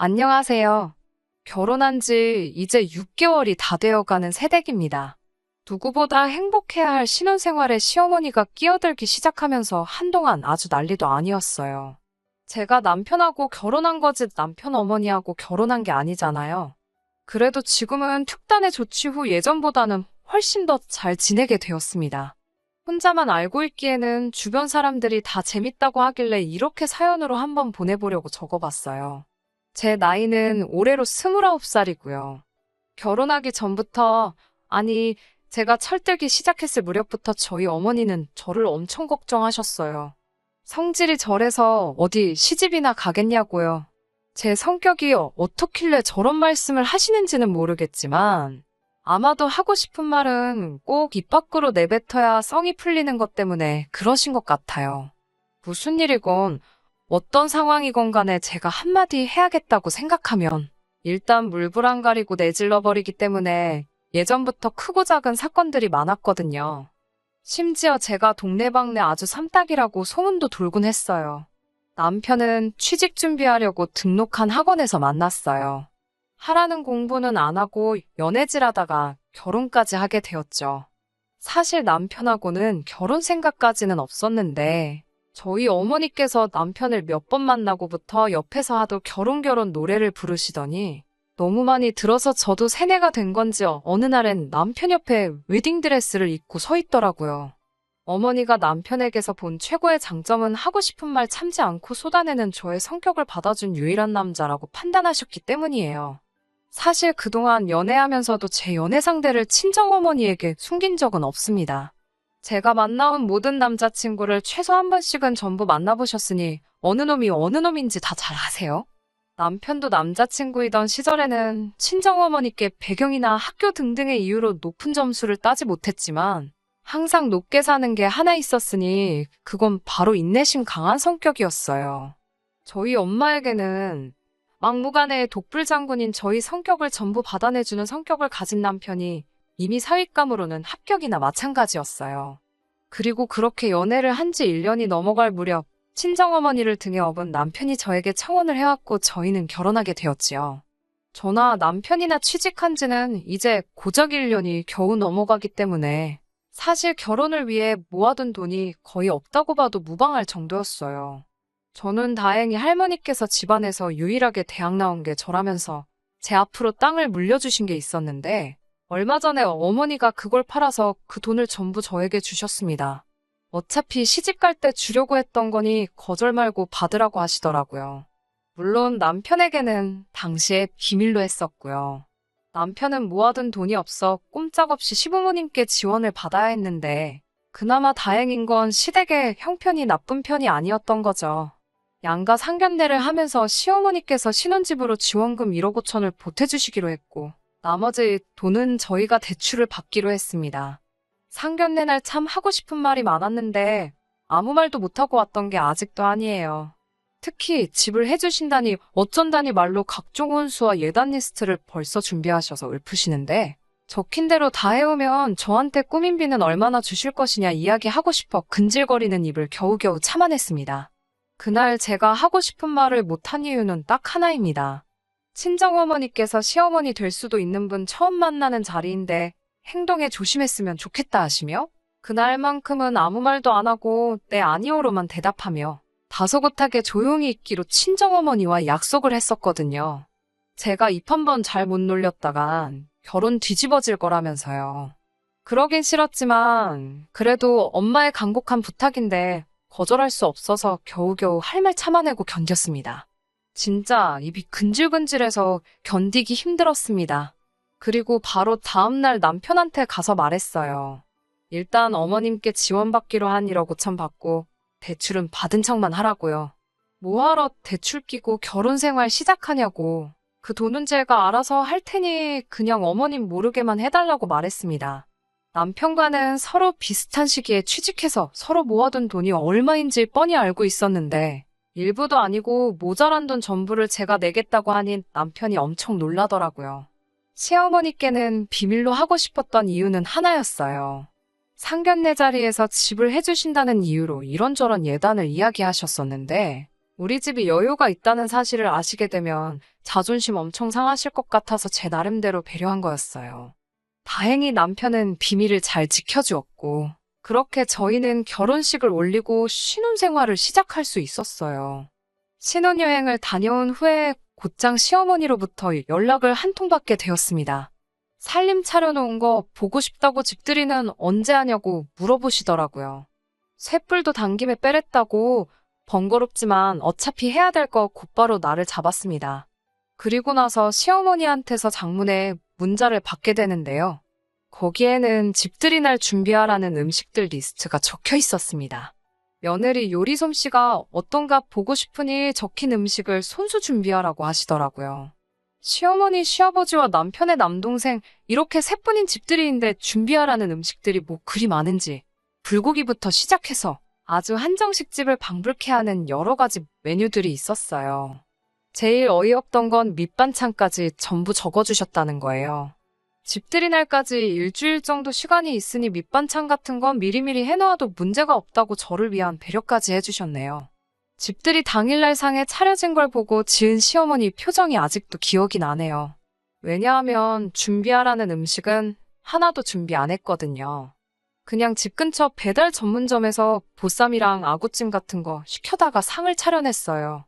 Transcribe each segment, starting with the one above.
안녕하세요. 결혼한 지 이제 6개월이 다 되어가는 새댁입니다. 누구보다 행복해야 할 신혼생활에 시어머니가 끼어들기 시작하면서 한동안 아주 난리도 아니었어요. 제가 남편하고 결혼한 거지 남편 어머니하고 결혼한 게 아니잖아요. 그래도 지금은 특단의 조치 후 예전보다는 훨씬 더 잘 지내게 되었습니다. 혼자만 알고 있기에는 주변 사람들이 다 재밌다고 하길래 이렇게 사연으로 한번 보내보려고 적어봤어요. 제 나이는 올해로 29살이고요. 결혼하기 전부터, 아니, 제가 철들기 시작했을 무렵부터 저희 어머니는 저를 엄청 걱정하셨어요. 성질이 저래서 어디 시집이나 가겠냐고요. 제 성격이 어떻길래 저런 말씀을 하시는지는 모르겠지만, 아마도 하고 싶은 말은 꼭 입 밖으로 내뱉어야 성이 풀리는 것 때문에 그러신 것 같아요. 무슨 일이건 어떤 상황이건 간에 제가 한마디 해야겠다고 생각하면 일단 물불 안 가리고 내질러 버리기 때문에 예전부터 크고 작은 사건들이 많았거든요. 심지어 제가 동네방네 아주 삼딱이라고 소문도 돌곤 했어요. 남편은 취직 준비하려고 등록한 학원에서 만났어요. 하라는 공부는 안 하고 연애질 하다가 결혼까지 하게 되었죠. 사실 남편하고는 결혼 생각까지는 없었는데 저희 어머니께서 남편을 몇 번 만나고부터 옆에서 하도 결혼 노래를 부르시더니 너무 많이 들어서 저도 세뇌가 된 건지 어느 날엔 남편 옆에 웨딩드레스를 입고 서 있더라고요. 어머니가 남편에게서 본 최고의 장점은 하고 싶은 말 참지 않고 쏟아내는 저의 성격을 받아준 유일한 남자라고 판단하셨기 때문이에요. 사실 그동안 연애하면서도 제 연애 상대를 친정어머니에게 숨긴 적은 없습니다. 제가 만나온 모든 남자친구를 최소 한 번씩은 전부 만나보셨으니 어느 놈이 어느 놈인지 다 잘 아세요? 남편도 남자친구이던 시절에는 친정어머니께 배경이나 학교 등등의 이유로 높은 점수를 따지 못했지만 항상 높게 사는 게 하나 있었으니 그건 바로 인내심 강한 성격이었어요. 저희 엄마에게는 막무가내의 독불장군인 저희 성격을 전부 받아내주는 성격을 가진 남편이 이미 사윗감으로는 합격이나 마찬가지였어요. 그리고 그렇게 연애를 한 지 1년이 넘어갈 무렵 친정어머니를 등에 업은 남편이 저에게 청혼을 해왔고 저희는 결혼하게 되었지요. 저나 남편이나 취직한 지는 이제 고작 1년이 겨우 넘어가기 때문에 사실 결혼을 위해 모아둔 돈이 거의 없다고 봐도 무방할 정도였어요. 저는 다행히 할머니께서 집안에서 유일하게 대학 나온 게 저라면서 제 앞으로 땅을 물려주신 게 있었는데 얼마 전에 어머니가 그걸 팔아서 그 돈을 전부 저에게 주셨습니다. 어차피 시집 갈 때 주려고 했던 거니 거절 말고 받으라고 하시더라고요. 물론 남편에게는 당시에 비밀로 했었고요. 남편은 모아둔 돈이 없어 꼼짝없이 시부모님께 지원을 받아야 했는데 그나마 다행인 건 시댁의 형편이 나쁜 편이 아니었던 거죠. 양가 상견례를 하면서 시어머니께서 신혼집으로 지원금 1억 5천을 보태주시기로 했고 나머지 돈은 저희가 대출을 받기로 했습니다. 상견례 날 참 하고 싶은 말이 많았는데 아무 말도 못하고 왔던 게 아직도 아니에요. 특히 집을 해주신다니 어쩐다니 말로 각종 혼수와 예단 리스트를 벌써 준비하셔서 읊으시는데 적힌 대로 다 해오면 저한테 꾸민비는 얼마나 주실 것이냐 이야기하고 싶어 근질거리는 입을 겨우겨우 참아냈습니다. 그날 제가 하고 싶은 말을 못한 이유는 딱 하나입니다. 친정어머니께서 시어머니 될 수도 있는 분 처음 만나는 자리인데 행동에 조심했으면 좋겠다 하시며 그날만큼은 아무 말도 안 하고 네 아니오로만 대답하며 다소곳하게 조용히 있기로 친정어머니와 약속을 했었거든요. 제가 입 한 번 잘 못 놀렸다간 결혼 뒤집어질 거라면서요. 그러긴 싫었지만 그래도 엄마의 간곡한 부탁인데 거절할 수 없어서 겨우겨우 할 말 참아내고 견뎠습니다. 진짜 입이 근질근질해서 견디기 힘들었습니다. 그리고 바로 다음날 남편한테 가서 말했어요. 일단 어머님께 지원받기로 한 1억 5천 받고 대출은 받은 척만 하라고요. 뭐하러 대출 끼고 결혼생활 시작하냐고. 그 돈은 제가 알아서 할 테니 그냥 어머님 모르게만 해달라고 말했습니다. 남편과는 서로 비슷한 시기에 취직해서 서로 모아둔 돈이 얼마인지 뻔히 알고 있었는데 일부도 아니고 모자란 돈 전부를 제가 내겠다고 하니 남편이 엄청 놀라더라고요. 시어머니께는 비밀로 하고 싶었던 이유는 하나였어요. 상견례 자리에서 집을 해주신다는 이유로 이런저런 예단을 이야기하셨었는데 우리 집이 여유가 있다는 사실을 아시게 되면 자존심 엄청 상하실 것 같아서 제 나름대로 배려한 거였어요. 다행히 남편은 비밀을 잘 지켜주었고, 그렇게 저희는 결혼식을 올리고 신혼생활을 시작할 수 있었어요. 신혼여행을 다녀온 후에 곧장 시어머니로부터 연락을 한 통 받게 되었습니다. 살림 차려놓은 거 보고 싶다고 집들이는 언제 하냐고 물어보시더라고요. 쇳불도 당김에 빼랬다고 번거롭지만 어차피 해야 될 거 곧바로 날을 잡았습니다. 그리고 나서 시어머니한테서 장문의 문자를 받게 되는데요. 거기에는 집들이 날 준비하라는 음식들 리스트가 적혀 있었습니다. 며느리 요리 솜씨가 어떤가 보고 싶으니 적힌 음식을 손수 준비하라고 하시더라고요. 시어머니, 시아버지와 남편의 남동생 이렇게 세 분인 집들이인데 준비하라는 음식들이 뭐 그리 많은지 불고기부터 시작해서 아주 한정식 집을 방불케 하는 여러 가지 메뉴들이 있었어요. 제일 어이없던 건 밑반찬까지 전부 적어주셨다는 거예요. 집들이 날까지 일주일 정도 시간이 있으니 밑반찬 같은 건 미리미리 해놓아도 문제가 없다고 저를 위한 배려까지 해주셨네요. 집들이 당일날 상에 차려진 걸 보고 지은 시어머니 표정이 아직도 기억이 나네요. 왜냐하면 준비하라는 음식은 하나도 준비 안 했거든요. 그냥 집 근처 배달 전문점에서 보쌈이랑 아구찜 같은 거 시켜다가 상을 차려냈어요.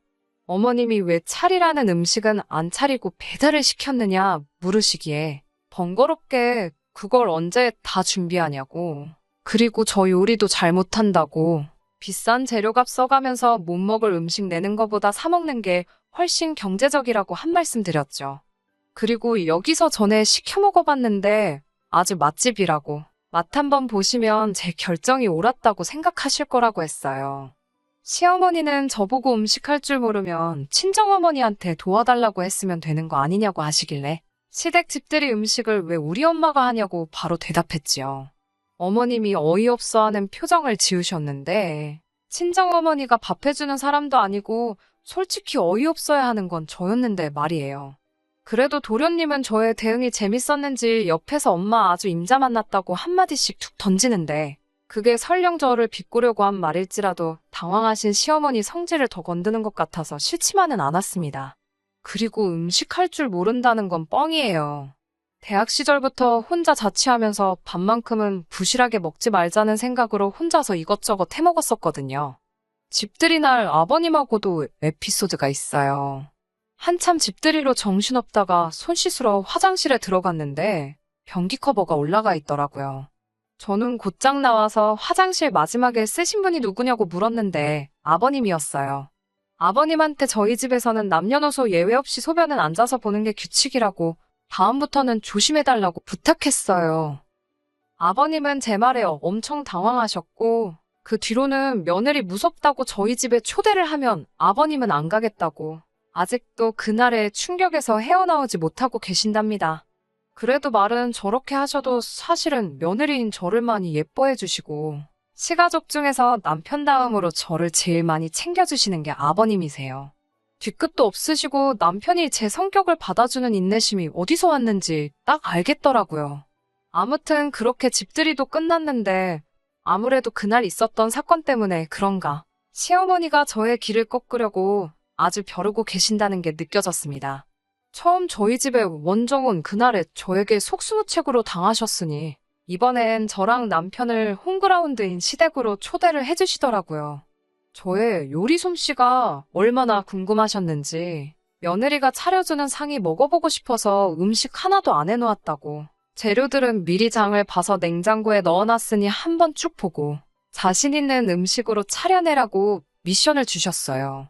어머님이 왜 차리라는 음식은 안 차리고 배달을 시켰느냐 물으시기에 번거롭게 그걸 언제 다 준비하냐고. 그리고 저 요리도 잘 못한다고. 비싼 재료값 써가면서 못 먹을 음식 내는 거보다 사 먹는 게 훨씬 경제적이라고 한 말씀 드렸죠. 그리고 여기서 전에 시켜 먹어봤는데 아주 맛집이라고. 맛 한번 보시면 제 결정이 옳았다고 생각하실 거라고 했어요. 시어머니는 저보고 음식할 줄 모르면 친정어머니한테 도와달라고 했으면 되는 거 아니냐고 하시길래 시댁 집들이 음식을 왜 우리 엄마가 하냐고 바로 대답했지요. 어머님이 어이없어하는 표정을 지으셨는데 친정어머니가 밥 해주는 사람도 아니고 솔직히 어이없어야 하는 건 저였는데 말이에요. 그래도 도련님은 저의 대응이 재밌었는지 옆에서 엄마 아주 임자 만났다고 한마디씩 툭 던지는데 그게 설령 저를 비꼬려고 한 말일지라도 당황하신 시어머니 성질을 더 건드는 것 같아서 싫지만은 않았습니다. 그리고 음식할 줄 모른다는 건 뻥이에요. 대학 시절부터 혼자 자취하면서 밥만큼은 부실하게 먹지 말자는 생각으로 혼자서 이것저것 해먹었었거든요. 집들이 날 아버님하고도 에피소드가 있어요. 한참 집들이로 정신없다가 손 씻으러 화장실에 들어갔는데 변기 커버가 올라가 있더라고요. 저는 곧장 나와서 화장실 마지막에 쓰신 분이 누구냐고 물었는데 아버님이었어요. 아버님한테 저희 집에서는 남녀노소 예외 없이 소변은 앉아서 보는 게 규칙이라고 다음부터는 조심해달라고 부탁했어요. 아버님은 제 말에 엄청 당황하셨고 그 뒤로는 며느리 무섭다고 저희 집에 초대를 하면 아버님은 안 가겠다고 아직도 그날의 충격에서 헤어나오지 못하고 계신답니다. 그래도 말은 저렇게 하셔도 사실은 며느리인 저를 많이 예뻐해 주시고 시가족 중에서 남편 다음으로 저를 제일 많이 챙겨주시는 게 아버님이세요. 뒤끝도 없으시고 남편이 제 성격을 받아주는 인내심이 어디서 왔는지 딱 알겠더라고요. 아무튼 그렇게 집들이도 끝났는데 아무래도 그날 있었던 사건 때문에 그런가 시어머니가 저의 길을 꺾으려고 아주 벼르고 계신다는 게 느껴졌습니다. 처음 저희 집에 원정 온 그날에 저에게 속수무책으로 당하셨으니 이번엔 저랑 남편을 홈그라운드인 시댁으로 초대를 해주시더라고요. 저의 요리 솜씨가 얼마나 궁금하셨는지 며느리가 차려주는 상이 먹어보고 싶어서 음식 하나도 안 해놓았다고 재료들은 미리 장을 봐서 냉장고에 넣어놨으니 한번 쭉 보고 자신 있는 음식으로 차려내라고 미션을 주셨어요.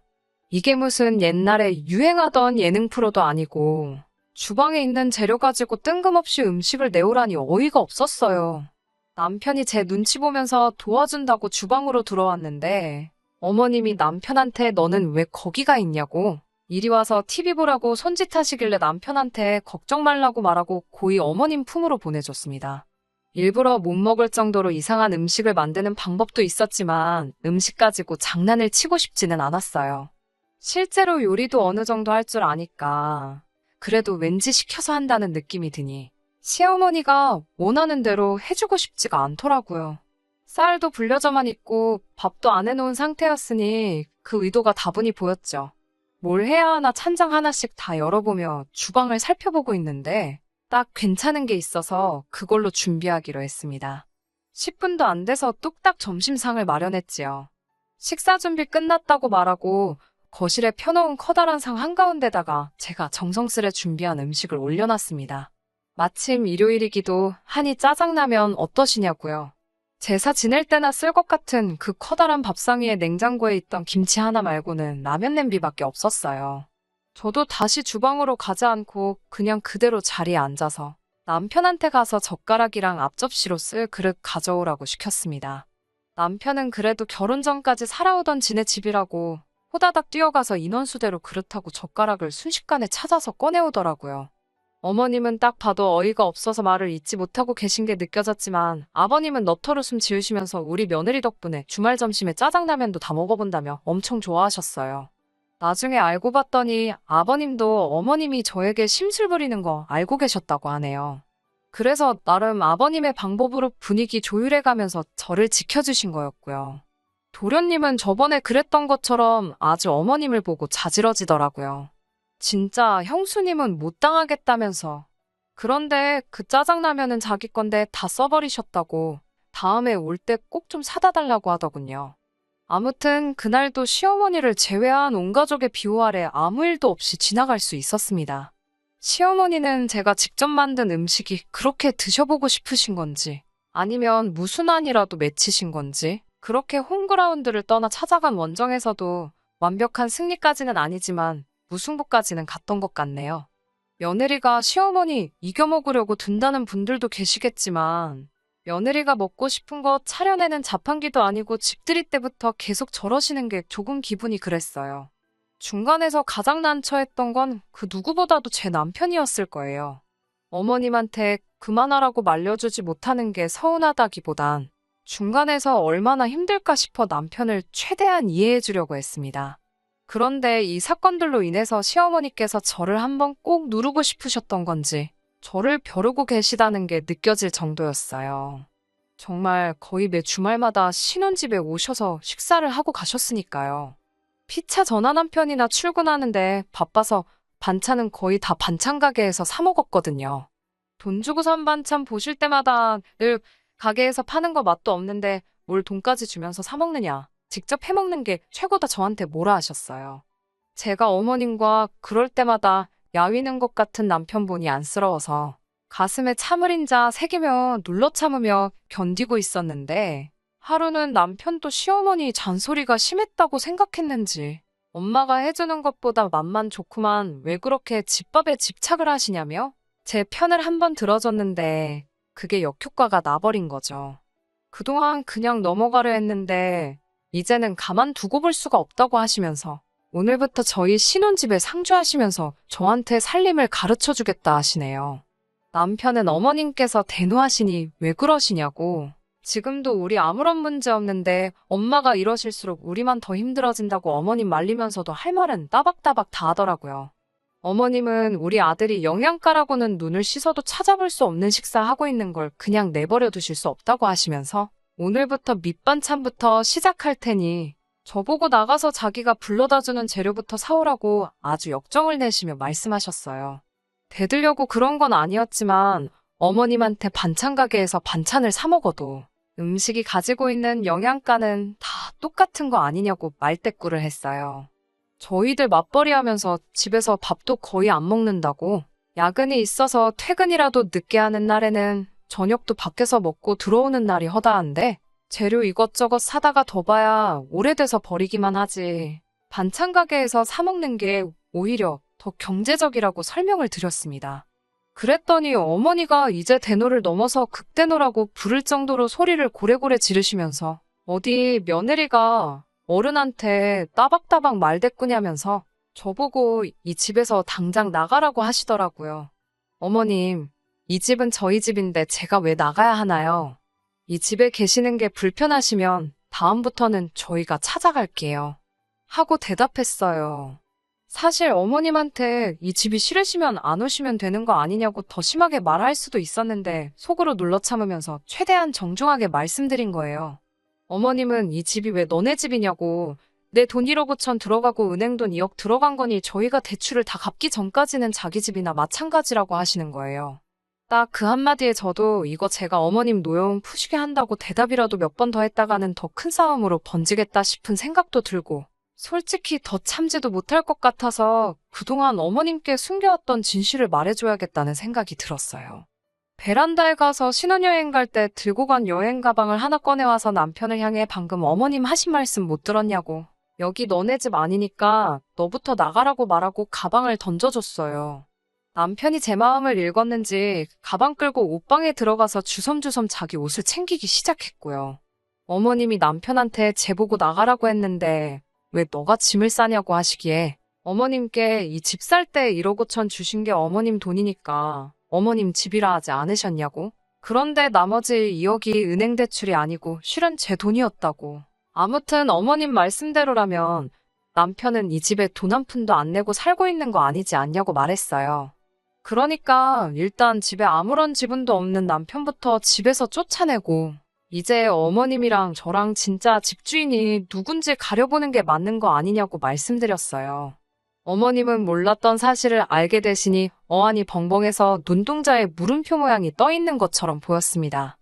이게 무슨 옛날에 유행하던 예능 프로도 아니고 주방에 있는 재료 가지고 뜬금없이 음식을 내오라니 어이가 없었어요. 남편이 제 눈치 보면서 도와준다고 주방으로 들어왔는데 어머님이 남편한테 너는 왜 거기가 있냐고 이리 와서 TV 보라고 손짓하시길래 남편한테 걱정 말라고 말하고 고이 어머님 품으로 보내줬습니다. 일부러 못 먹을 정도로 이상한 음식을 만드는 방법도 있었지만 음식 가지고 장난을 치고 싶지는 않았어요. 실제로 요리도 어느 정도 할 줄 아니까 그래도 왠지 시켜서 한다는 느낌이 드니 시어머니가 원하는 대로 해주고 싶지가 않더라고요. 쌀도 불려져만 있고 밥도 안 해놓은 상태였으니 그 의도가 다분히 보였죠. 뭘 해야 하나 찬장 하나씩 다 열어보며 주방을 살펴보고 있는데 딱 괜찮은 게 있어서 그걸로 준비하기로 했습니다. 10분도 안 돼서 뚝딱 점심상을 마련했지요. 식사 준비 끝났다고 말하고 거실에 펴놓은 커다란 상 한가운데다가 제가 정성스레 준비한 음식을 올려놨습니다. 마침 일요일이기도 하니 짜장라면 어떠시냐고요. 제사 지낼 때나 쓸 것 같은 그 커다란 밥상 위에 냉장고에 있던 김치 하나 말고는 라면 냄비밖에 없었어요. 저도 다시 주방으로 가지 않고 그냥 그대로 자리에 앉아서 남편한테 가서 젓가락이랑 앞접시로 쓸 그릇 가져오라고 시켰습니다. 남편은 그래도 결혼 전까지 살아오던 지네 집이라고 호다닥 뛰어가서 인원수대로 그릇하고 젓가락을 순식간에 찾아서 꺼내오더라고요. 어머님은 딱 봐도 어이가 없어서 말을 잇지 못하고 계신 게 느껴졌지만 아버님은 너털웃음 지으시면서 우리 며느리 덕분에 주말 점심에 짜장라면도 다 먹어본다며 엄청 좋아하셨어요. 나중에 알고 봤더니 아버님도 어머님이 저에게 심술 부리는 거 알고 계셨다고 하네요. 그래서 나름 아버님의 방법으로 분위기 조율해가면서 저를 지켜주신 거였고요. 도련님은 저번에 그랬던 것처럼 아주 어머님을 보고 자지러지더라고요. 진짜 형수님은 못 당하겠다면서. 그런데 그 짜장라면은 자기 건데 다 써버리셨다고 다음에 올 때 꼭 좀 사다 달라고 하더군요. 아무튼 그날도 시어머니를 제외한 온 가족의 비호 아래 아무 일도 없이 지나갈 수 있었습니다. 시어머니는 제가 직접 만든 음식이 그렇게 드셔보고 싶으신 건지 아니면 무슨 안이라도 맺히신 건지 그렇게 홈그라운드를 떠나 찾아간 원정에서도 완벽한 승리까지는 아니지만 무승부까지는 갔던 것 같네요. 며느리가 시어머니 이겨먹으려고 둔다는 분들도 계시겠지만 며느리가 먹고 싶은 거 차려내는 자판기도 아니고 집들이 때부터 계속 저러시는 게 조금 기분이 그랬어요. 중간에서 가장 난처했던 건 그 누구보다도 제 남편이었을 거예요. 어머님한테 그만하라고 말려주지 못하는 게 서운하다기보단 중간에서 얼마나 힘들까 싶어 남편을 최대한 이해해 주려고 했습니다. 그런데 이 사건들로 인해서 시어머니께서 저를 한번 꼭 누르고 싶으셨던 건지 저를 벼르고 계시다는 게 느껴질 정도였어요. 정말 거의 매 주말마다 신혼집에 오셔서 식사를 하고 가셨으니까요. 피차 전화 남편이나 출근하는데 바빠서 반찬은 거의 다 반찬 가게에서 사 먹었거든요. 돈 주고 산 반찬 보실 때마다 늘 가게에서 파는 거 맛도 없는데 뭘 돈까지 주면서 사 먹느냐. 직접 해먹는 게 최고다 저한테 뭐라 하셨어요. 제가 어머님과 그럴 때마다 야위는 것 같은 남편 보니 안쓰러워서 가슴에 참을인자 새기며 눌러 참으며 견디고 있었는데 하루는 남편도 시어머니 잔소리가 심했다고 생각했는지 엄마가 해주는 것보다 맛만 좋구만 왜 그렇게 집밥에 집착을 하시냐며 제 편을 한번 들어줬는데 그게 역효과가 나버린 거죠. 그동안 그냥 넘어가려 했는데 이제는 가만두고 볼 수가 없다고 하시면서 오늘부터 저희 신혼집에 상주하시면서 저한테 살림을 가르쳐주겠다 하시네요. 남편은 어머님께서 대노하시니 왜 그러시냐고. 지금도 우리 아무런 문제 없는데 엄마가 이러실수록 우리만 더 힘들어진다고 어머님 말리면서도 할 말은 따박따박 다 하더라고요. 어머님은 우리 아들이 영양가라고는 눈을 씻어도 찾아볼 수 없는 식사하고 있는 걸 그냥 내버려 두실 수 없다고 하시면서 오늘부터 밑반찬부터 시작할 테니 저보고 나가서 자기가 불러다주는 재료부터 사오라고 아주 역정을 내시며 말씀하셨어요. 대들려고 그런 건 아니었지만 어머님한테 반찬 가게에서 반찬을 사 먹어도 음식이 가지고 있는 영양가는 다 똑같은 거 아니냐고 말대꾸를 했어요. 저희들 맞벌이 하면서 집에서 밥도 거의 안 먹는다고 야근이 있어서 퇴근이라도 늦게 하는 날에는 저녁도 밖에서 먹고 들어오는 날이 허다한데 재료 이것저것 사다가 더 봐야 오래돼서 버리기만 하지. 반찬 가게에서 사 먹는 게 오히려 더 경제적이라고 설명을 드렸습니다. 그랬더니 어머니가 이제 대노를 넘어서 극대노라고 부를 정도로 소리를 고래고래 지르시면서 어디 며느리가 어른한테 따박따박 말대꾸냐면서 저보고 이 집에서 당장 나가라고 하시더라고요. 어머님, 이 집은 저희 집인데 제가 왜 나가야 하나요? 이 집에 계시는 게 불편하시면 다음부터는 저희가 찾아갈게요. 하고 대답했어요. 사실 어머님한테 이 집이 싫으시면 안 오시면 되는 거 아니냐고 더 심하게 말할 수도 있었는데 속으로 눌러 참으면서 최대한 정중하게 말씀드린 거예요. 어머님은 이 집이 왜 너네 집이냐고 내 돈 1억 5천 들어가고 은행 돈 2억 들어간 거니 저희가 대출을 다 갚기 전까지는 자기 집이나 마찬가지라고 하시는 거예요. 딱 그 한마디에 저도 이거 제가 어머님 노여움 푸시게 한다고 대답이라도 몇 번 더 했다가는 더 큰 싸움으로 번지겠다 싶은 생각도 들고 솔직히 더 참지도 못할 것 같아서 그동안 어머님께 숨겨왔던 진실을 말해줘야겠다는 생각이 들었어요. 베란다에 가서 신혼여행 갈 때 들고 간 여행 가방을 하나 꺼내와서 남편을 향해 방금 어머님 하신 말씀 못 들었냐고. 여기 너네 집 아니니까 너부터 나가라고 말하고 가방을 던져줬어요. 남편이 제 마음을 읽었는지 가방 끌고 옷방에 들어가서 주섬주섬 자기 옷을 챙기기 시작했고요. 어머님이 남편한테 쟤 보고 나가라고 했는데 왜 너가 짐을 싸냐고 하시기에 어머님께 이 집 살 때 1억 5천 주신 게 어머님 돈이니까 어머님 집이라 하지 않으셨냐고. 그런데 나머지 2억이 은행 대출이 아니고 실은 제 돈이었다고. 아무튼 어머님 말씀대로라면 남편은 이 집에 돈 한 푼도 안 내고 살고 있는 거 아니지 않냐고 말했어요. 그러니까 일단 집에 아무런 지분도 없는 남편부터 집에서 쫓아내고 이제 어머님이랑 저랑 진짜 집주인이 누군지 가려보는 게 맞는 거 아니냐고 말씀드렸어요. 어머님은 몰랐던 사실을 알게 되시니 어안이 벙벙해서 눈동자에 물음표 모양이 떠 있는 것처럼 보였습니다.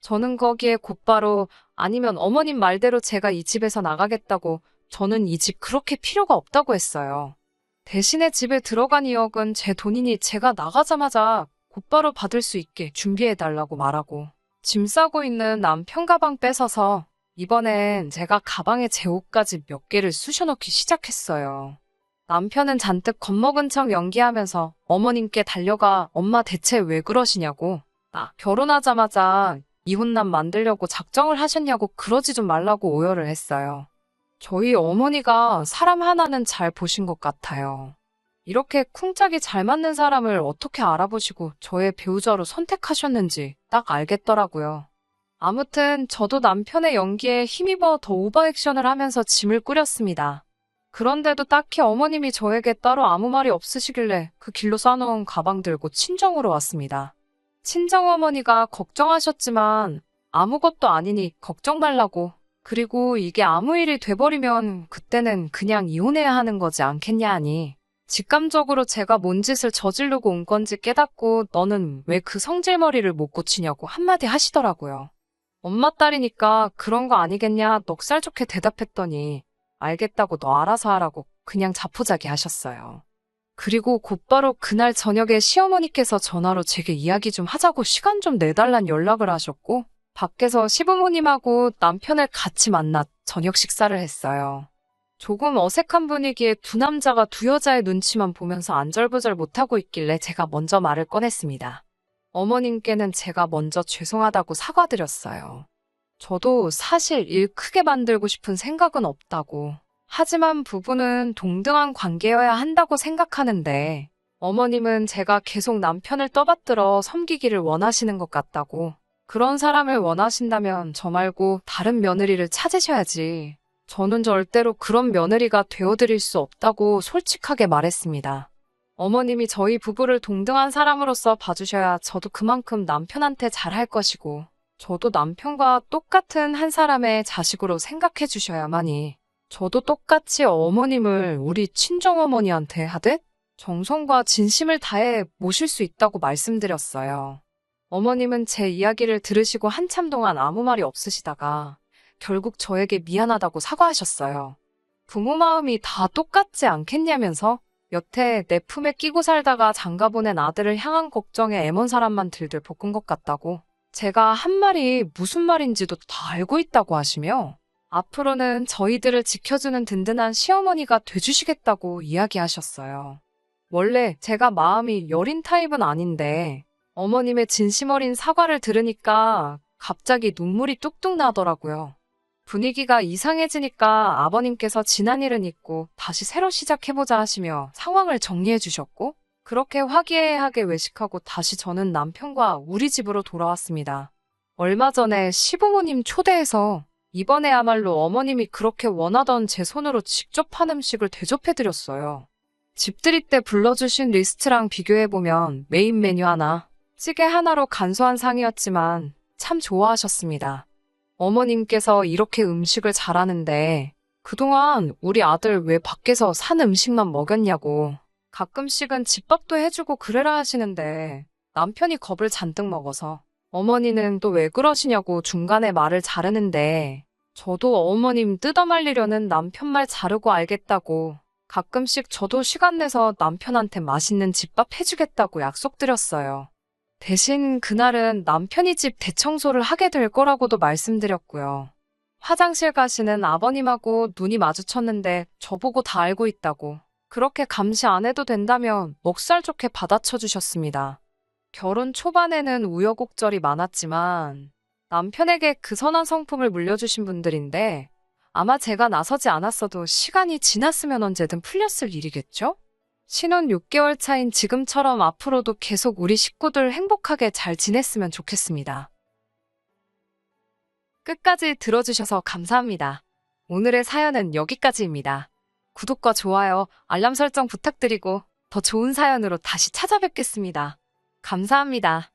저는 거기에 곧바로 아니면 어머님 말대로 제가 이 집에서 나가겠다고 저는 이 집 그렇게 필요가 없다고 했어요. 대신에 집에 들어간 2억은 제 돈이니 제가 나가자마자 곧바로 받을 수 있게 준비해달라고 말하고 짐 싸고 있는 남편 가방 뺏어서 이번엔 제가 가방에 제 옷까지 몇 개를 쑤셔넣기 시작했어요. 남편은 잔뜩 겁먹은 척 연기하면서 어머님께 달려가 엄마 대체 왜 그러시냐고 나 결혼하자마자 이혼남 만들려고 작정을 하셨냐고 그러지 좀 말라고 오열을 했어요. 저희 어머니가 사람 하나는 잘 보신 것 같아요. 이렇게 쿵짝이 잘 맞는 사람을 어떻게 알아보시고 저의 배우자로 선택하셨는지 딱 알겠더라고요. 아무튼 저도 남편의 연기에 힘입어 더 오버액션을 하면서 짐을 꾸렸습니다. 그런데도 딱히 어머님이 저에게 따로 아무 말이 없으시길래 그 길로 싸놓은 가방 들고 친정으로 왔습니다. 친정어머니가 걱정하셨지만 아무것도 아니니 걱정 말라고. 그리고 이게 아무 일이 돼버리면 그때는 그냥 이혼해야 하는 거지 않겠냐 하니 직감적으로 제가 뭔 짓을 저지르고 온 건지 깨닫고 너는 왜 그 성질머리를 못 고치냐고 한마디 하시더라고요. 엄마 딸이니까 그런 거 아니겠냐 넉살 좋게 대답했더니 알겠다고 너 알아서 하라고 그냥 자포자기 하셨어요. 그리고 곧바로 그날 저녁에 시어머니께서 전화로 제게 이야기 좀 하자고 시간 좀 내달란 연락을 하셨고 밖에서 시부모님하고 남편을 같이 만나 저녁 식사를 했어요. 조금 어색한 분위기에 두 남자가 두 여자의 눈치만 보면서 안절부절 못하고 있길래 제가 먼저 말을 꺼냈습니다. 어머님께는 제가 먼저 죄송하다고 사과드렸어요. 저도 사실 일 크게 만들고 싶은 생각은 없다고. 하지만 부부는 동등한 관계여야 한다고 생각하는데 어머님은 제가 계속 남편을 떠받들어 섬기기를 원하시는 것 같다고. 그런 사람을 원하신다면 저 말고 다른 며느리를 찾으셔야지. 저는 절대로 그런 며느리가 되어드릴 수 없다고 솔직하게 말했습니다. 어머님이 저희 부부를 동등한 사람으로서 봐주셔야 저도 그만큼 남편한테 잘할 것이고 저도 남편과 똑같은 한 사람의 자식으로 생각해 주셔야만이 저도 똑같이 어머님을 우리 친정어머니한테 하듯 정성과 진심을 다해 모실 수 있다고 말씀드렸어요. 어머님은 제 이야기를 들으시고 한참 동안 아무 말이 없으시다가 결국 저에게 미안하다고 사과하셨어요. 부모 마음이 다 똑같지 않겠냐면서 여태 내 품에 끼고 살다가 장가보낸 아들을 향한 걱정에 애먼 사람만 들들 볶은 것 같다고 제가 한 말이 무슨 말인지도 다 알고 있다고 하시며 앞으로는 저희들을 지켜주는 든든한 시어머니가 돼주시겠다고 이야기하셨어요. 원래 제가 마음이 여린 타입은 아닌데 어머님의 진심 어린 사과를 들으니까 갑자기 눈물이 뚝뚝 나더라고요. 분위기가 이상해지니까 아버님께서 지난 일은 잊고 다시 새로 시작해보자 하시며 상황을 정리해 주셨고 그렇게 화기애애하게 외식하고 다시 저는 남편과 우리 집으로 돌아왔습니다. 얼마 전에 시부모님 초대해서 이번에야말로 어머님이 그렇게 원하던 제 손으로 직접 한 음식을 대접해드렸어요. 집들이 때 불러주신 리스트랑 비교해보면 메인 메뉴 하나, 찌개 하나로 간소한 상이었지만 참 좋아하셨습니다. 어머님께서 이렇게 음식을 잘하는데 그동안 우리 아들 왜 밖에서 산 음식만 먹였냐고. 가끔씩은 집밥도 해주고 그래라 하시는데 남편이 겁을 잔뜩 먹어서 어머니는 또 왜 그러시냐고 중간에 말을 자르는데 저도 어머님 뜯어말리려는 남편 말 자르고 알겠다고 가끔씩 저도 시간 내서 남편한테 맛있는 집밥 해주겠다고 약속드렸어요. 대신 그날은 남편이 집 대청소를 하게 될 거라고도 말씀드렸고요. 화장실 가시는 아버님하고 눈이 마주쳤는데 저보고 다 알고 있다고 그렇게 감시 안 해도 된다면 먹살 좋게 받아쳐 주셨습니다. 결혼 초반에는 우여곡절이 많았지만 남편에게 그 선한 성품을 물려주신 분들인데 아마 제가 나서지 않았어도 시간이 지났으면 언제든 풀렸을 일이겠죠? 신혼 6개월 차인 지금처럼 앞으로도 계속 우리 식구들 행복하게 잘 지냈으면 좋겠습니다. 끝까지 들어주셔서 감사합니다. 오늘의 사연은 여기까지입니다. 구독과 좋아요, 알람 설정 부탁드리고 더 좋은 사연으로 다시 찾아뵙겠습니다. 감사합니다.